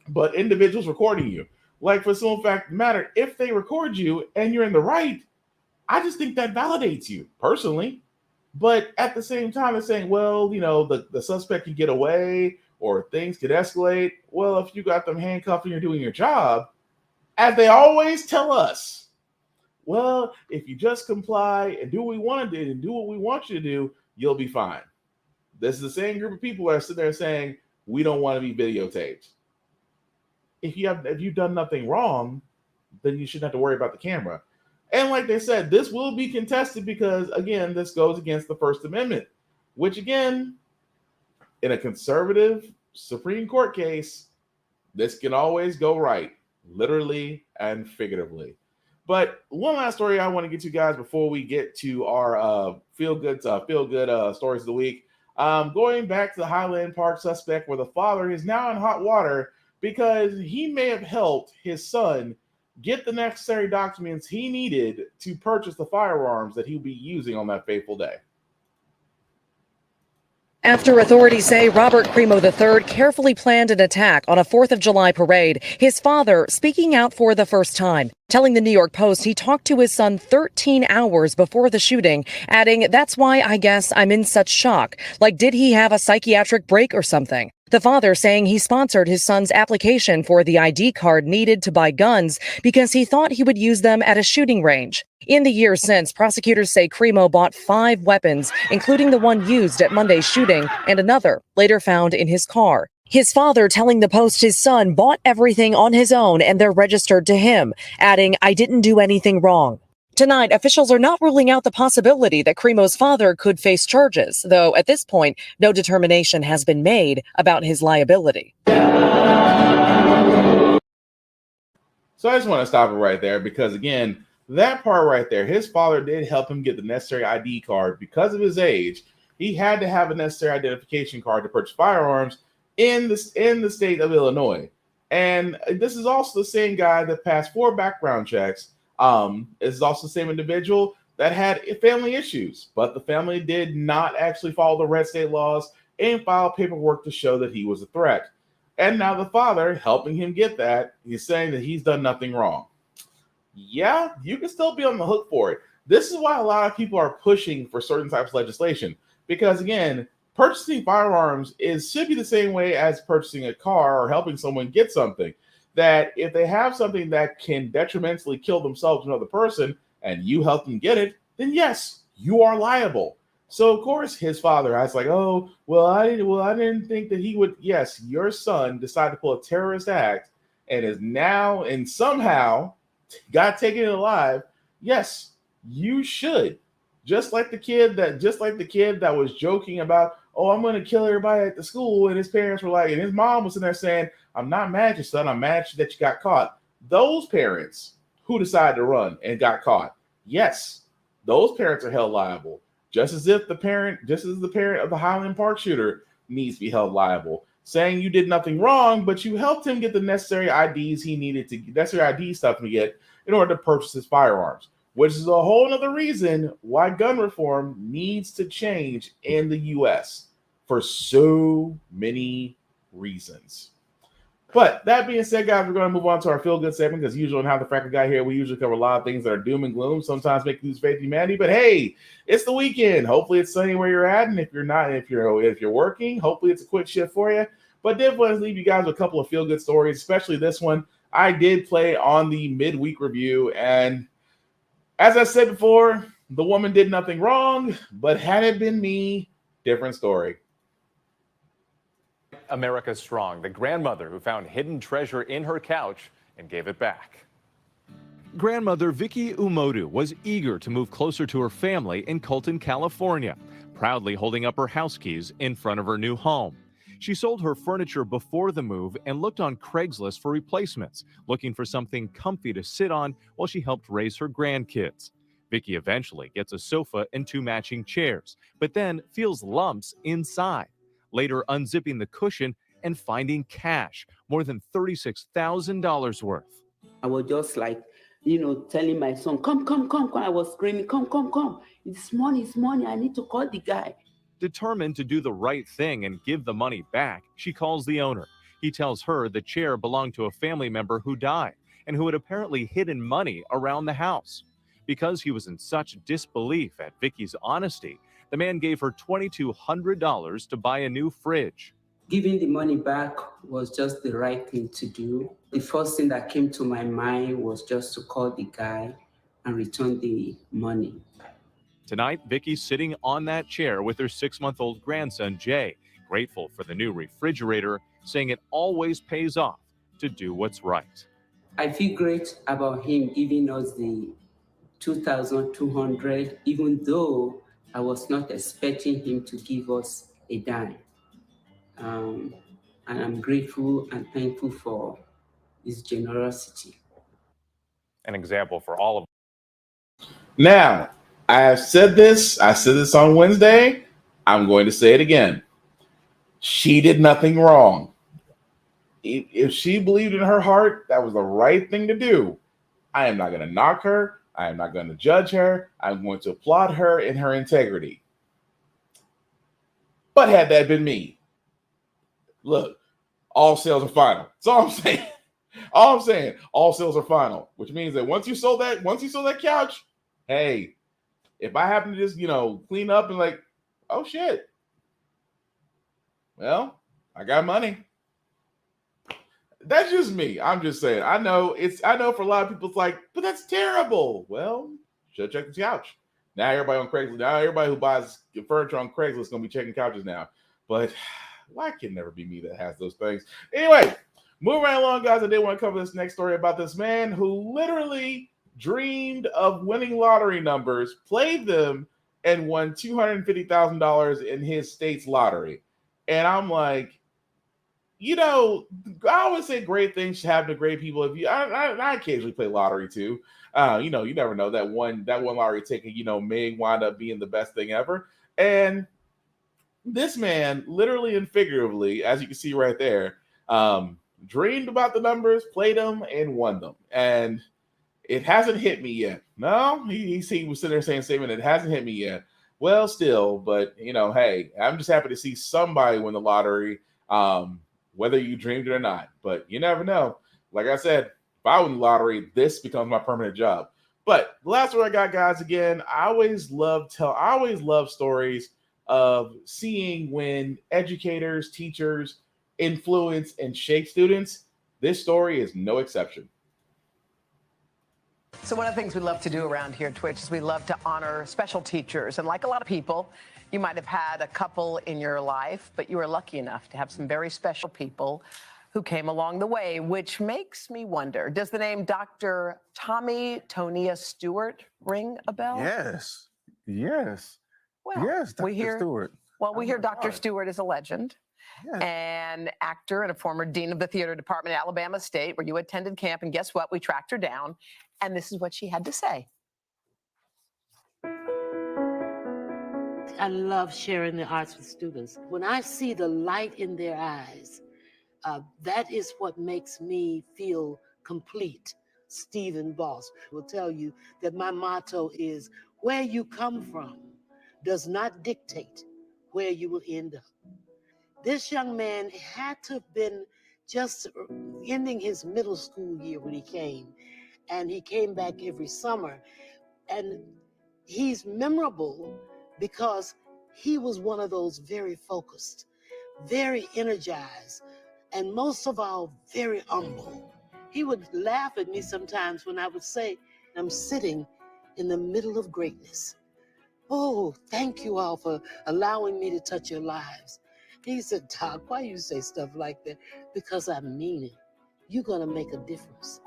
but individuals recording you. Like for some fact of the matter, if they record you and you're in the right, I just think that validates you personally. But at the same time, they're saying, well, the suspect can get away or things could escalate. Well, if you got them handcuffed and you're doing your job, as they always tell us, well, if you just comply and do what we want to do and do what we want you to do, you'll be fine. This is the same group of people that are sitting there saying, we don't want to be videotaped. If you've done nothing wrong, then you shouldn't have to worry about the camera. And like they said, this will be contested because, again, this goes against the First Amendment, which, again, in a conservative Supreme Court case, this can always go right, literally and figuratively. But one last story I want to get to, guys, before we get to our feel-good stories of the week. Going back to the Highland Park suspect where the father is now in hot water because he may have helped his son get the necessary documents he needed to purchase the firearms that he'll be using on that fateful day. After authorities say Robert Primo III carefully planned an attack on a 4th of July parade, his father speaking out for the first time, telling the New York Post he talked to his son 13 hours before the shooting, adding, "That's why I guess I'm in such shock. Like, did he have a psychiatric break or something?" The father saying he sponsored his son's application for the ID card needed to buy guns because he thought he would use them at a shooting range. In the years since, prosecutors say Primo bought 5 weapons, including the one used at Monday's shooting and another later found in his car. His father telling the Post his son bought everything on his own and they're registered to him, adding, "I didn't do anything wrong." Tonight, officials are not ruling out the possibility that Primo's father could face charges, though at this point, no determination has been made about his liability. So I just want to stop it right there because, again, that part right there, his father did help him get the necessary ID card because of his age. He had to have a necessary identification card to purchase firearms in the state of Illinois. And this is also the same guy that passed 4 background checks. This is also the same individual that had family issues, but the family did not actually follow the red state laws and file paperwork to show that he was a threat. And now the father helping him get that, he's saying that he's done nothing wrong. Yeah, you can still be on the hook for it. This is why a lot of people are pushing for certain types of legislation, because again, purchasing firearms should be the same way as purchasing a car or helping someone get something. That if they have something that can detrimentally kill themselves or another person and you help them get it, then yes, you are liable. So of course his father, I was like, oh, I didn't think that he would. Yes, your son decided to pull a terrorist act and is now and somehow got taken alive. Yes, you should. Just like the kid that was joking about, oh, I'm going to kill everybody at the school. And his parents were like, and his mom was in there saying, I'm not mad at your son. I'm mad that you got caught. Those parents who decided to run and got caught, yes, those parents are held liable. Just as the parent of the Highland Park shooter needs to be held liable, saying you did nothing wrong, but you helped him get the necessary IDs he needed to necessary ID stuff to get in order to purchase his firearms, which is a whole other reason why gun reform needs to change in the U.S. for so many reasons. But that being said, guys, we're going to move on to our feel-good segment because usually on How the Frack Got Here, we usually cover a lot of things that are doom and gloom, sometimes make you lose faith in humanity. But hey, it's the weekend. Hopefully it's sunny where you're at, and if you're working, hopefully it's a quick shift for you. But did want to leave you guys with a couple of feel-good stories, especially this one. I did play on the midweek review, and as I said before, the woman did nothing wrong, but had it been me, different story. America Strong, the grandmother who found hidden treasure in her couch and gave it back. Grandmother Vicky Umodu was eager to move closer to her family in Colton, California, proudly holding up her house keys in front of her new home. She sold her furniture before the move and looked on Craigslist for replacements, looking for something comfy to sit on while she helped raise her grandkids. Vicky eventually gets a sofa and 2 matching chairs, but then feels lumps inside. Later unzipping the cushion and finding cash, more than $36,000 worth. I was just like, telling my son, come. I was screaming, come. It's money. I need to call the guy. Determined to do the right thing and give the money back, she calls the owner. He tells her the chair belonged to a family member who died and who had apparently hidden money around the house. Because he was in such disbelief at Vicky's honesty, the man gave her $2,200 to buy a new fridge. Giving the money back was just the right thing to do. The first thing that came to my mind was just to call the guy and return the money. Tonight, Vicky's sitting on that chair with her 6-month-old grandson, Jay, grateful for the new refrigerator, saying it always pays off to do what's right. I feel great about him giving us the $2,200, even though I was not expecting him to give us a dime. And I'm grateful and thankful for his generosity. An example for all of us. Now, I said this on Wednesday. I'm going to say it again. She did nothing wrong. If she believed in her heart that was the right thing to do, I am not going to knock her. I am not going to judge her. I'm going to applaud her in her integrity. But had that been me, look, all sales are final. That's all I'm saying. All sales are final, which means that once you sold that couch, hey, if I happen to just, clean up and like, oh shit, well, I got money. That's just me. I'm just saying. I know for a lot of people it's like, but that's terrible. Well, should check the couch. Now everybody on Craigslist, now everybody who buys furniture on Craigslist is gonna be checking couches now. But why can never be me that has those things? Anyway, moving right along, guys. I did want to cover this next story about this man who literally dreamed of winning lottery numbers, played them, and won $250,000 in his state's lottery. And I'm like, I always say great things happen to great people. I occasionally play lottery too. You never know, that one lottery ticket, may wind up being the best thing ever. And this man, literally and figuratively, as you can see right there, dreamed about the numbers, played them, and won them. And it hasn't hit me yet. No, he was sitting there saying statement, it hasn't hit me yet. Well, still, but hey, I'm just happy to see somebody win the lottery. Whether you dreamed it or not, but you never know. Like I said, if I win the lottery, this becomes my permanent job. But the last one I got, guys, again, I always love stories of seeing when educators, teachers influence and shape students. This story is no exception. So one of the things we love to do around here at Twitch is we love to honor special teachers. And like a lot of people, you might have had a couple in your life, but you were lucky enough to have some very special people who came along the way, which makes me wonder, does the name Dr. Tonya Stewart ring a bell? Yes. Well, yes, Dr. Stewart. Well, we hear Dr. Stewart is a legend. An actor and a former dean of the theater department at Alabama State, where you attended camp. And guess what? We tracked her down. And this is what she had to say. I love sharing the arts with students. When I see the light in their eyes, that is what makes me feel complete. Stephen Boss will tell you that my motto is, where you come from does not dictate where you will end up. This young man had to have been just ending his middle school year when he came, and he came back every summer. And he's memorable because he was one of those very focused, very energized, and most of all, very humble. He would laugh at me sometimes when I would say, I'm sitting in the middle of greatness. Oh, thank you all for allowing me to touch your lives. He said, Doc, why you say stuff like that? Because I mean it. You're going to make a difference.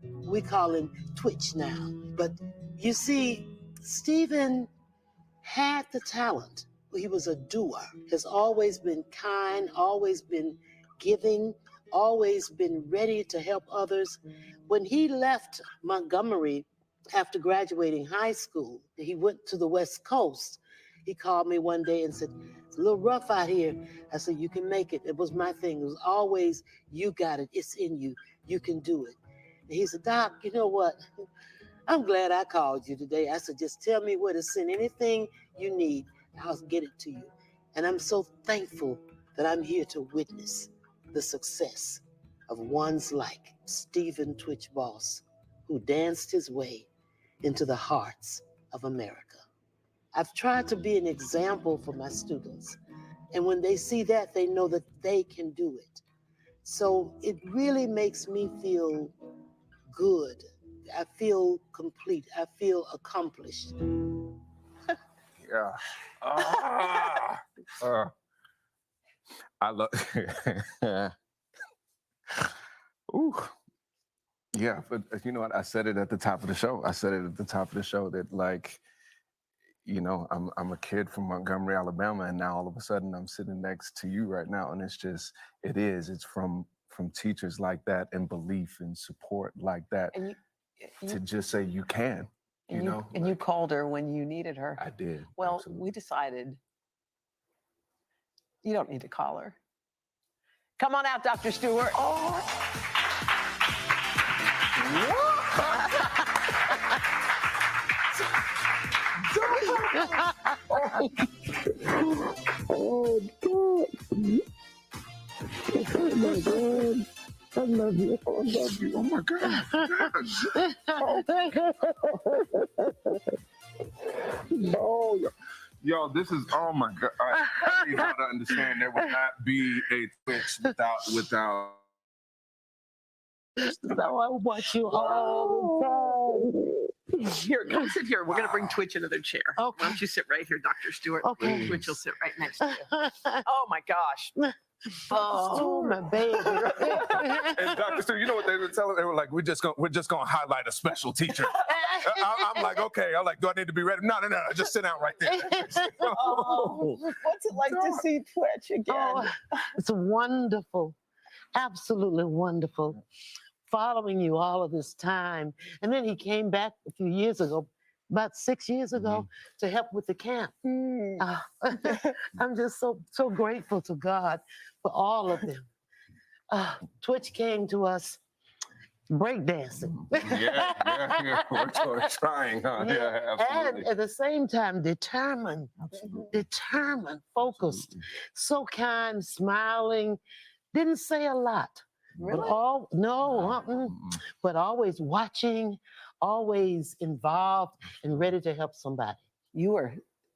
We call him Twitch now. But you see, Stephen had the talent. He was a doer, has always been kind, always been giving, always been ready to help others. When he left Montgomery after graduating high school, he went to the West Coast. He called me one day and said, it's a little rough out here. I said, you can make it. It was my thing. It was always, you got it. It's in you. You can do it. And he said, Doc, you know what? I'm glad I called you today. I said, just tell me where to send anything you need. I'll get it to you. And I'm so thankful that I'm here to witness the success of ones like Stephen Twitch Boss, who danced his way into the hearts of America. I've tried to be an example for my students. And when they see that, they know that they can do it. So it really makes me feel good. I feel complete. I feel accomplished. Yeah. I love. Ooh. Yeah, but you know what? I said it at the top of the show. That, like, you know, I'm a kid from Montgomery, Alabama, and now all of a sudden I'm sitting next to you right now, and it's from teachers like that, and belief and support like that, and to just say you can. And you called her when you needed her. I did. Well, absolutely. we decided you don't need to call her. Come on out, Dr. Stewart. Oh. Oh, God. Oh, my God. I love you. Oh, I love you. Oh, my God. Oh, yo, this is, oh, my God. I need y'all to understand there would not be a Twitch without. So I watch you all the time. Here, come sit here. We're going to bring Twitch into their chair. Okay. Why don't you sit right here, Dr. Stewart? Okay. Twitch will sit right next to you. Oh, my gosh. Oh, my baby. And Dr. Stewart, you know what they were telling? They were like, we're just gonna highlight a special teacher. I'm like, okay. I'm like, do I need to be ready? No. Just sit down right there. Oh, what's it like to see Twitch again? Oh, it's wonderful. Absolutely wonderful. Following you all of this time. And then he came back a few years ago, about 6 years ago, to help with the camp. I'm just so grateful to God for all of them. Twitch came to us breakdancing. Yeah. We're trying, huh? Yeah, absolutely. And at the same time, determined, focused, so kind, smiling, didn't say a lot. Really? But always watching, always involved and ready to help somebody. You were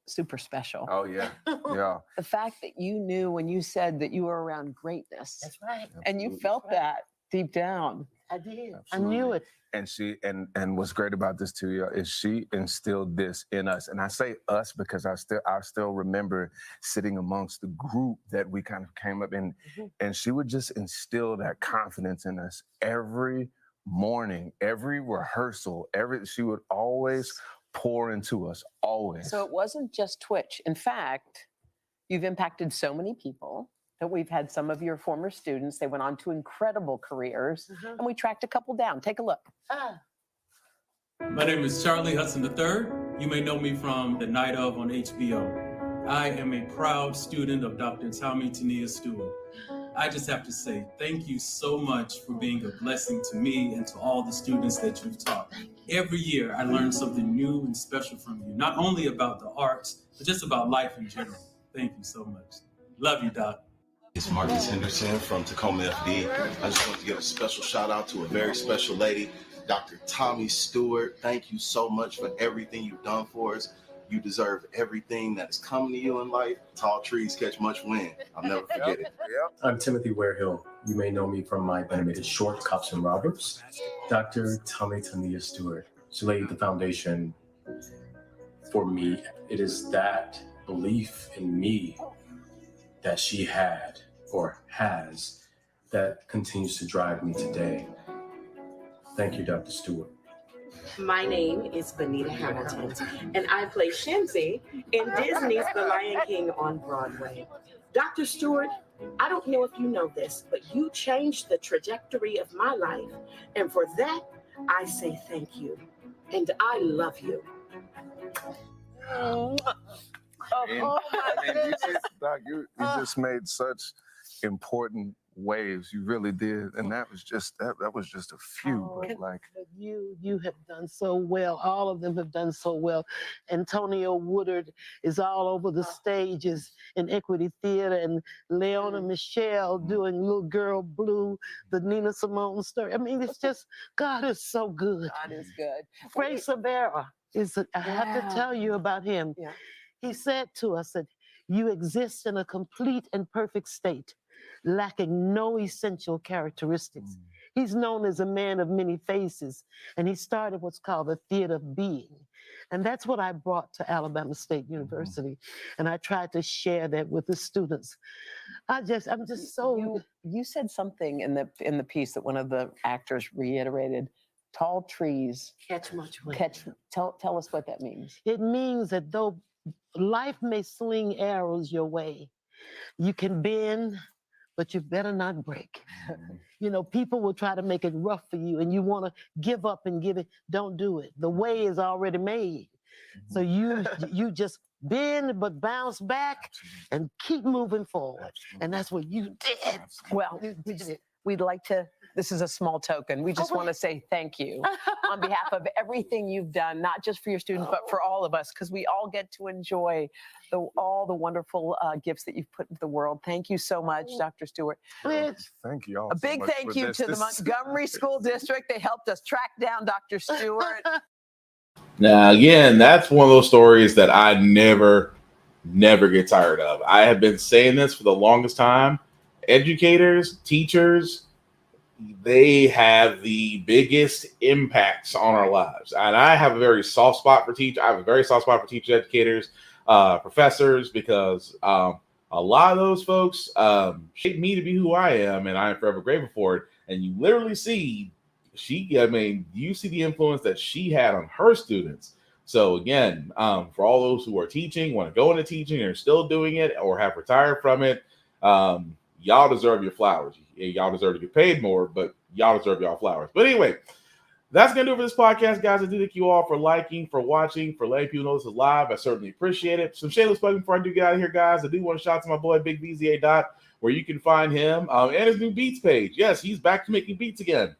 super special. Oh, yeah. Yeah. The fact that you knew when you said that you were around greatness. That's right. And you felt that deep down. I did. Absolutely. I knew it. And she and what's great about this too, y'all, is she instilled this in us. And I say us because I still remember sitting amongst the group that we kind of came up in, and she would just instill that confidence in us every morning, every rehearsal, she would always pour into us, always. So it wasn't just Twitch. In fact, you've impacted so many people that we've had some of your former students. They went on to incredible careers, and we tracked a couple down. Take a look. My name is Charlie Hudson III. You may know me from The Night Of on HBO. I am a proud student of Dr. Tonya Stewart. I just have to say thank you so much for being a blessing to me and to all the students that you've taught. Every year, I learn something new and special from you, not only about the arts, but just about life in general. Thank you so much. Love you, Doc. It's Marcus Henderson from Tacoma FD. I just want to give a special shout out to a very special lady, Dr. Tonya Stewart. Thank you so much for everything you've done for us. You deserve everything that is coming to you in life. Tall trees catch much wind. I'll never forget it. I'm Timothy Warehill. You may know me from my animated short, Cops and Robbers. Dr. Tonya Stewart. She laid the foundation for me. It is that belief in me that she had or has that continues to drive me today. Thank you, Dr. Stewart. My name is Benita Hamilton, and I play Shenzi in Disney's The Lion King on Broadway. Dr. Stewart, I don't know if you know this, but you changed the trajectory of my life, and for that, I say thank you, and I love you. And, I mean, Doc, you just made such important waves. You really did, and that was just that was just a few. But like you have done so well. All of them have done so well. Antonio Woodard is all over the stages in Equity Theater, and Leona Michelle doing Little Girl Blue, the Nina Simone story. I mean, it's just, God is so good. God is good. Frey Savera I have to tell you about him. Yeah. He said to us that you exist in a complete and perfect state, lacking no essential characteristics. He's known as a man of many faces, and he started what's called the theater of being. And that's what I brought to Alabama State University. And I tried to share that with the students. I'm just so. You said something in the piece that one of the actors reiterated. Tall trees catch much wind. Tell us what that means. It means that though life may sling arrows your way, you can bend, but you better not break. You know, people will try to make it rough for you, and you want to give up and give it. Don't do it. The way is already made. So you just bend but bounce back and keep moving forward. And that's what you did. Well, we'd like to, this is a small token. We just want to say thank you on behalf of everything you've done, not just for your students, but for all of us, because we all get to enjoy all the wonderful gifts that you've put into the world. Thank you so much, Dr. Stewart. Thank you all. A big thank you to the Montgomery School District. They helped us track down Dr. Stewart. Now, again, that's one of those stories that I never get tired of. I have been saying this for the longest time. Educators, teachers, they have the biggest impacts on our lives. And I have a very soft spot for teachers. I have a very soft spot for teachers, educators, professors, because a lot of those folks shaped me to be who I am, and I am forever grateful for it. And you literally see you see the influence that she had on her students. So again, for all those who are teaching, want to go into teaching, and are still doing it, or have retired from it, y'all deserve your flowers. Y'all deserve to get paid more, but y'all deserve y'all flowers. But anyway, that's going to do it for this podcast, guys. I do thank you all for liking, for watching, for letting people know this is live. I certainly appreciate it. Some shameless plugging before I do get out of here, guys. I do want to shout out to my boy, Big VZA Dot, where you can find him and his new beats page. Yes, he's back to making beats again.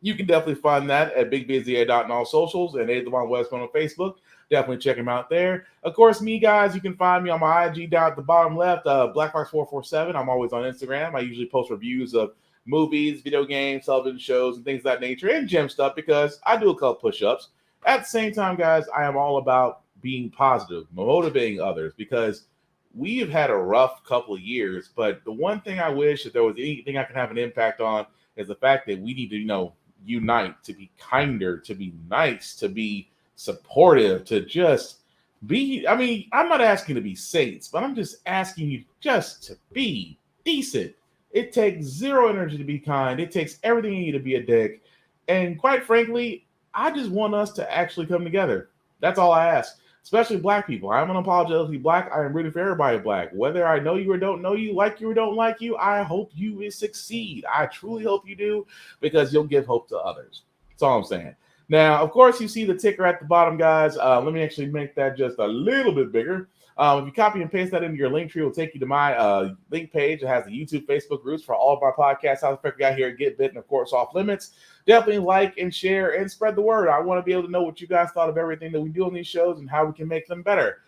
You can definitely find that at Big VZA Dot on all socials, and Devon Westman on Facebook. Definitely check him out there. Of course, me, guys, you can find me on my IG down at the bottom left, BlackFox447. I'm always on Instagram. I usually post reviews of movies, video games, television shows, and things of that nature, and gym stuff, because I do a couple push-ups. At the same time, guys, I am all about being positive, motivating others, because we have had a rough couple of years. But the one thing I wish, if there was anything I could have an impact on, is the fact that we need to, unite, to be kinder, to be nice, to be supportive, to just be, I'm not asking to be saints, but I'm just asking you just to be decent. It takes zero energy to be kind. It takes everything in you to be a dick. And quite frankly, I just want us to actually come together. That's all I ask, especially Black people. I'm unapologetically Black. I am rooting for everybody Black. Whether I know you or don't know you, like you or don't like you, I hope you will succeed. I truly hope you do, because you'll give hope to others. That's all I'm saying. Now, of course, you see the ticker at the bottom, guys. Let me actually make that just a little bit bigger. If you copy and paste that into your link tree, it will take you to my link page. It has the YouTube, Facebook groups for all of our podcasts. How the Frick We Got Here, Get Bit, and of course, Off Limits. Definitely like and share and spread the word. I want to be able to know what you guys thought of everything that we do on these shows and how we can make them better.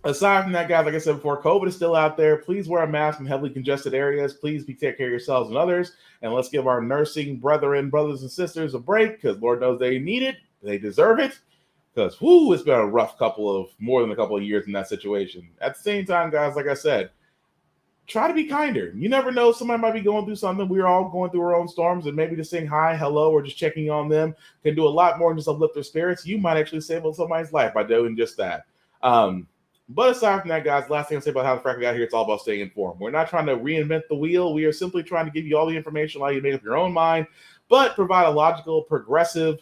Aside from that, guys, like I said before, COVID is still out there. Please wear a mask in heavily congested areas. Please take care of yourselves and others. And let's give our nursing brothers and sisters a break, because Lord knows they need it. They deserve it. Because, it's been a rough more than a couple of years in that situation. At the same time, guys, like I said, try to be kinder. You never know. Somebody might be going through something. We're all going through our own storms, and maybe just saying hi, hello, or just checking on them can do a lot more than just uplift their spirits. You might actually save somebody's life by doing just that. But aside from that, guys, last thing I'll say about how the Frack got here, it's all about staying informed. We're not trying to reinvent the wheel. We are simply trying to give you all the information, allow you to make up your own mind, but provide a logical, progressive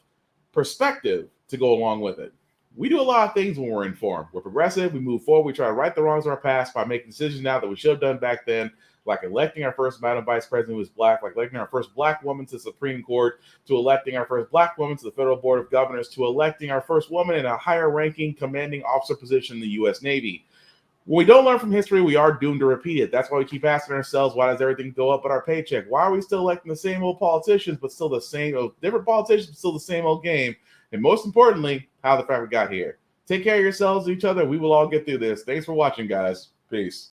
perspective to go along with it. We do a lot of things when we're informed. We're progressive. We move forward. We try to right the wrongs of our past by making decisions now that we should have done back then, like electing our first Madam Vice President who was black, like electing our first black woman to the Supreme Court, to electing our first black woman to the Federal Board of Governors, to electing our first woman in a higher ranking commanding officer position in the U.S. Navy. When we don't learn from history, we are doomed to repeat it. That's why we keep asking ourselves, why does everything go up but our paycheck? Why are we still electing the same old politicians, but still the same old, different politicians, but still the same old game? And most importantly, how the Frack got here. Take care of yourselves and each other. We will all get through this. Thanks for watching, guys. Peace.